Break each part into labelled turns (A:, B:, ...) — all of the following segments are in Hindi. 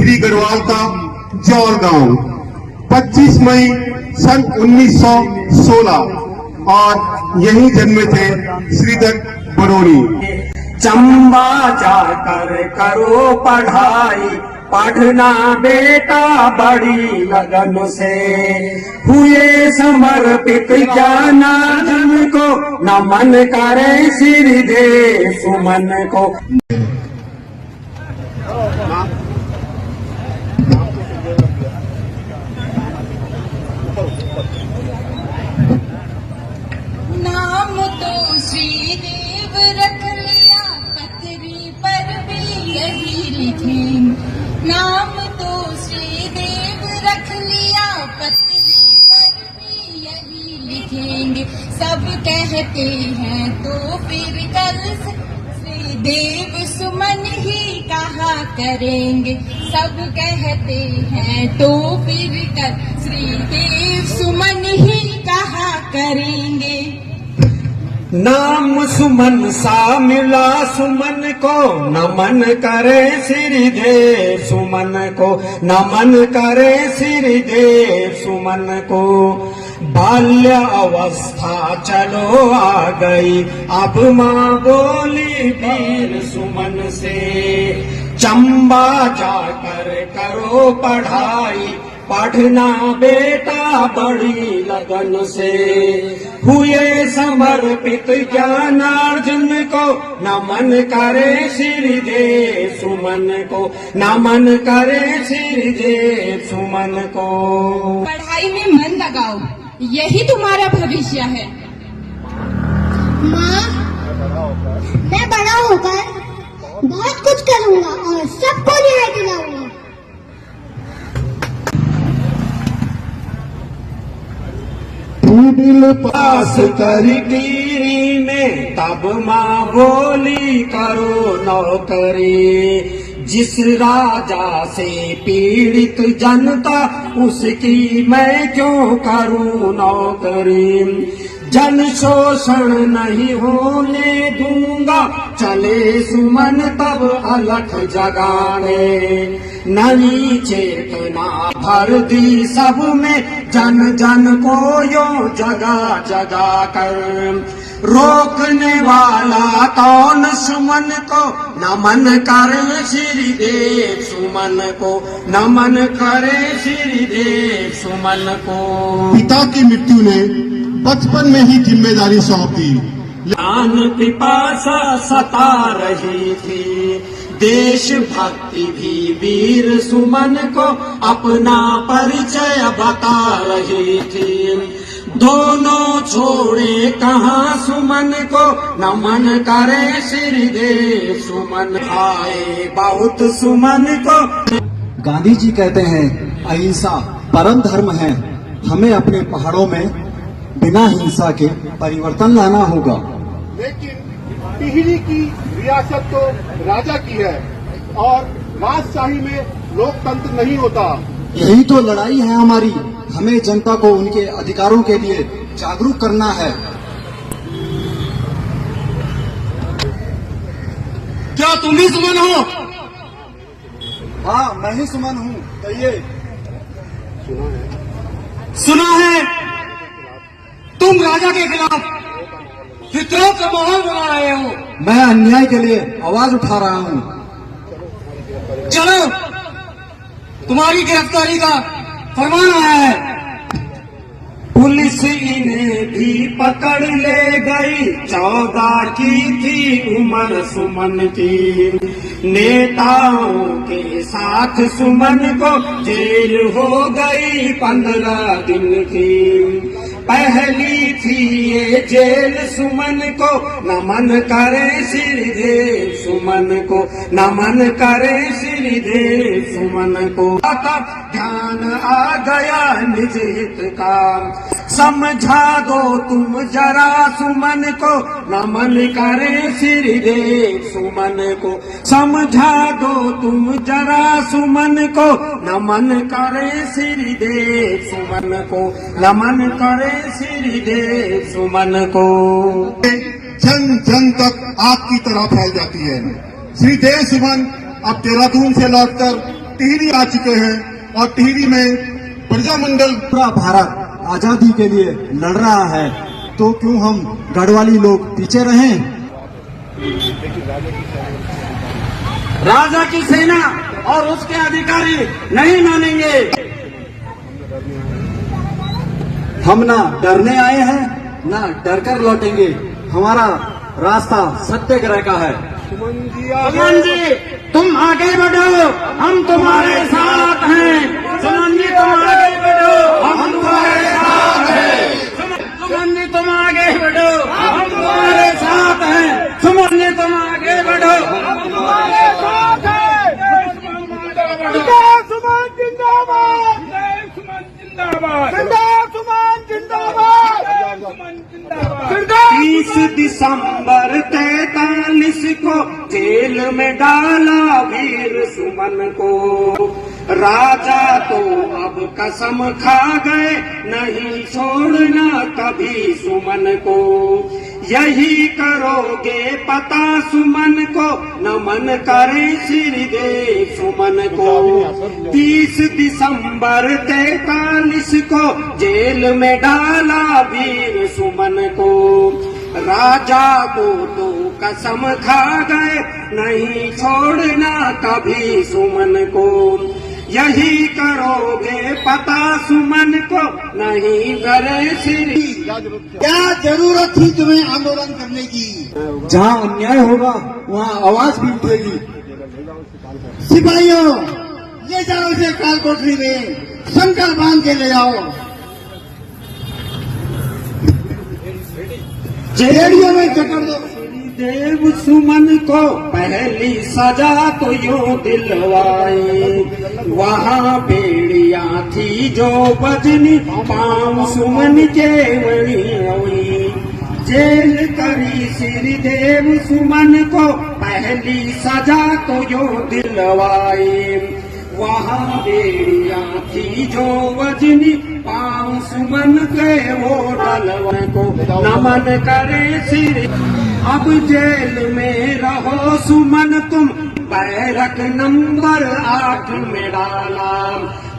A: श्री गढ़वाल का जौर गांव, 25 मई सन 1916 और यहीं जन्मे थे श्रीधर बड़ोनी।
B: चंबा जाकर करो पढ़ाई, पढ़ना बेटा बड़ी लगन से, हुए समर्पित ज्ञानार्जन को, नमन करे सिर दे सुमन को।
C: नाम तो श्रीदेव रख लिया, पत्री पर भी यही लिखेंगे। नाम तो श्रीदेव रख लिया, पत्री पर भी यही लिखेंगे। सब कहते हैं तो फिर कल श्रीदेव सुमन ही कहा करेंगे। सब कहते हैं तो फिर कल श्रीदेव सुमन ही कहा करेंगे।
B: नाम सुमन सा मिला सुमन को, नमन करे श्रीदेव सुमन को, नमन करे श्रीदेव सुमन को। बाल्य अवस्था चलो आ गई, अब माँ बोली वीर सुमन से। चंबा जाकर करो पढ़ाई, पढ़ना बेटा बड़ी लगन से, हुए समर्पित ज्ञानार्जन को, नमन करे श्रीदेव सुमन को, नमन करे श्रीदेव सुमन को।
C: पढ़ाई में मन लगाओ, यही तुम्हारा भविष्य है।
D: माँ, मैं बड़ा होकर बहुत कुछ करूँगा और सबको न्याय दिलाऊंगा।
B: दिल पास कर गिरी में, तब माँ बोली करो नौकरी। जिस राजा से पीड़ित जनता, उसकी मैं क्यों करूं नौकरी। जन शोषण नहीं होने दूंगा, चले सुमन तब अलख जगाने। नई चेतना भर दी सब में, जन जन को यो जगा जगा कर। रोकने वाला कौन सुमन को, नमन करे श्रीदेव सुमन को, नमन करे श्रीदेव सुमन को।
A: पिता की मृत्यु ने बचपन में ही जिम्मेदारी सौंप दी।
B: ज्ञान पिपासा सता रही थी, देशभक्ति भी वीर सुमन को अपना परिचय बता रही थी। दोनों छोड़े कहाँ सुमन को, नमन करे श्रीदेव सुमन। आए बहुत सुमन को।
E: गांधी जी कहते हैं अहिंसा परम धर्म है। हमें अपने पहाड़ों में बिना हिंसा के परिवर्तन लाना होगा।
F: लेकिन टिहरी की रियासत तो राजा की है और राजशाही में लोकतंत्र नहीं होता।
E: यही तो लड़ाई है हमारी। हमें जनता को उनके अधिकारों के लिए जागरूक करना है।
F: क्या तुम ही सुमन हो?
E: हाँ, मैं ही सुमन हूँ। कहिए।
F: सुना है तुम राजा के खिलाफ विद्रोह का माहौल बना रहे हो।
E: मैं अन्याय के लिए आवाज उठा रहा हूँ।
F: चलो, तुम्हारी गिरफ्तारी का फरमान आया है।
B: पुलिस इन्हें भी पकड़ ले गई, 14 की थी उम्र सुमन की। नेताओं के साथ सुमन को जेल हो गई 15 दिन की। पहली थी ये जेल सुमन को, नमन करे श्रीदेव सुमन को, नमन करे श्रीदेव सुमन को। तब ध्यान आ गया निज हित का, समझा दो तुम जरा सुमन को, नमन करे श्रीदेव सुमन को। समझा दो तुम जरा सुमन को, नमन करे श्रीदेव सुमन को, नमन करे श्रीदेव सुमन को।
A: जन जन तक आग की तरह फैल जाती है। श्रीदेव सुमन अब देहरादून से लौटकर टिहरी आ चुके हैं और टिहरी में प्रजामंडल
E: पूरा भारत आजादी के लिए लड़ रहा है, तो क्यों हम गढ़वाली लोग पीछे रहें?
B: राजा की सेना और उसके अधिकारी नहीं मानेंगे।
E: हम ना डरने आए हैं ना डर कर लौटेंगे। हमारा रास्ता सत्याग्रह का है।
B: सुमन जी तुम आगे बढ़ो, हम तुम्हारे साथ हैं। सुमन जी तुम आगे बढ़ो, हम तुम्हारे साथ हैं। सुमन जी तुम आगे बढ़ो, हम तुम्हारे साथ हैं। सुमन जी तुम आगे बढ़ो, हम तुम्हारे साथ हैं। सुमन जिंदाबाद, सुमन जिंदाबाद, सुमन जिंदाबाद, सुमन जिंदाबाद। 30 दिसंबर 43 को जेल में डाला वीर सुमन को। राजा तो अब कसम खा गए, नहीं छोड़ना कभी सुमन को। यही करोगे पता सुमन को, नमन करे श्रीदेव सुमन को। 30 दिसंबर 43 को जेल में डाला वीर सुमन को। राजा को तो कसम खा गए, नहीं छोड़ना कभी सुमन को। यही करोगे पता सुमन को, नहीं करे श्री।
A: क्या जरूरत थी तुम्हें आंदोलन करने की?
E: जहाँ अन्याय होगा वहाँ आवाज भी उठेगी।
A: सिपाहियों ले जाओ इसे काल कोठरी में, संकल्प बांध के ले जाओ। रेडियो में चक्कर दो।
B: देव सुमन को पहली सजा तो यूं दिलवाई। वहाँ बेड़िया थी जो बजनी, पाँव सुमन के वही हुई। जेल करी श्रीदेव सुमन को पहली सजा तो यूं दिलवाई। वहाँ बेड़िया थी जो वजनी, पाँव सुमन के वो डलवन को नमन करे श्री। अब जेल में रहो सुमन तुम, बैरक नंबर 8 में डाला।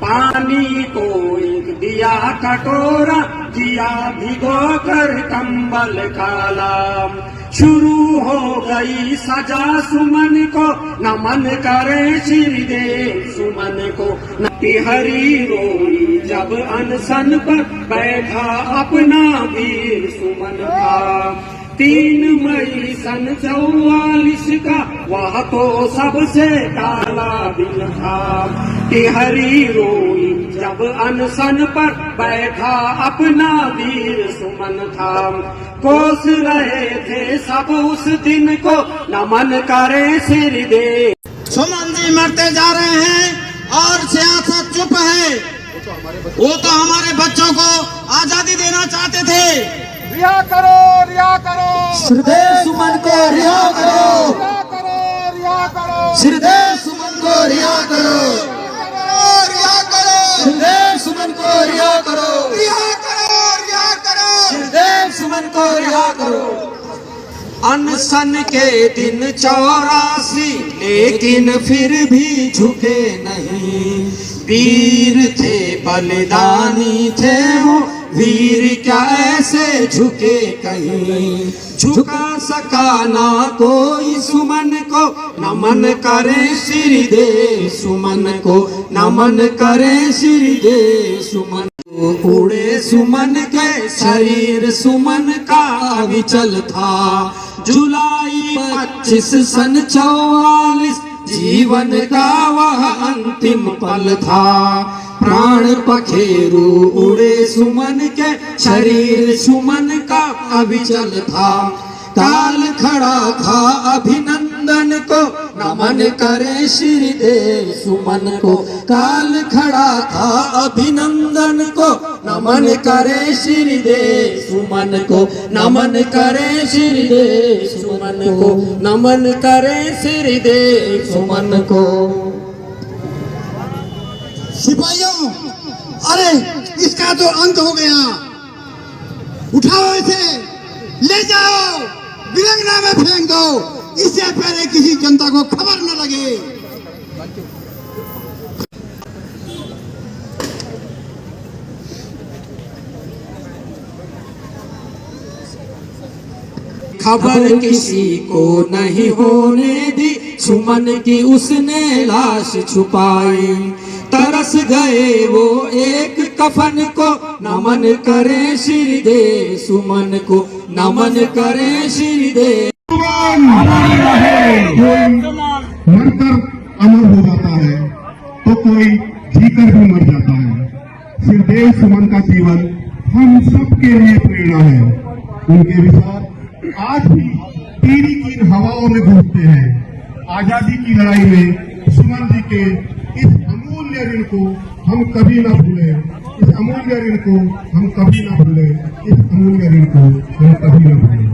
B: पानी को एक दिया कटोरा, दिया भिगो कर कंबल काला। शुरू हो गई सजा सुमन को, नमन करे श्रीदेव सुमन को। टिहरी रोई जब अनशन पर बैठा अपना वीर सुमन था। 3 मई सन 44 का वह तो सबसे काला दिन था। टिहरी रोई जब अनशन पर बैठा अपना वीर सुमन था। कोस रहे थे सब उस दिन को, नमन करे श्रीदेव।
A: सुमन जी मरते जा रहे हैं और सियासत चुप है। वो तो हमारे बच्चों को आजादी देना चाहते थे।
F: रिहा करो, रिहा करो,
E: श्रीदेव सुमन को रिहा करो,
F: रिहा करो, रिहा करो,
E: श्रीदेव सुमन को रिहा करो,
A: रिहा करो,
E: श्रीदेव सुमन को रिहा करो,
A: रिहा करो, रिहा करो,
E: श्रीदेव सुमन को रिहा करो।
B: अनशन के दिन 84, लेकिन फिर भी झुके नहीं। वीर थे बलिदानी थे वो, वीर क्या ऐसे झुके कहीं। झुका सका ना कोई सुमन को, नमन करे श्रीदेव सुमन को। नमन करे श्रीदेव सुमन को। उड़े सुमन के शरीर सुमन का अविचल था। जुलाई 25 सन 44 जीवन का वह अंतिम पल था। प्राण पखेरु उड़े सुमन के शरीर सुमन का अविचल था। काल खड़ा था अभिनंदन को, नमन करे श्रीदेव सुमन को। काल खड़ा था अभिनंदन को, नमन करे श्रीदेव सुमन को। नमन करे श्रीदेव सुमन को। नमन करे श्रीदेव सुमन को।
A: सिपाहियों अरे इसका तो अंत हो गया। उठाओ इसे, ले जाओ, वीरंगना में फेंक दो, इससे पहले किसी जनता को खबर न लगे।
G: खबर किसी को नहीं होने दी, सुमन की उसने लाश छुपाई। तरस गए वो एक कफन को, नमन करे श्री दे सुमन को, नमन करे श्री दे।
F: मरकर अमर हो जाता है तो कोई जीकर भी मर जाता है। श्रीदेव सुमन का जीवन हम सबके लिए प्रेरणा है। उनके विचार आज भी टीवी की इन हवाओं में गूंजते हैं। आजादी की लड़ाई में सुमन जी के इस अमूल्य ऋण को हम कभी न भूलें। इस अमूल्य ऋण को हम कभी न भूलें। इस अमूल्य ऋण को हम कभी न भूलें।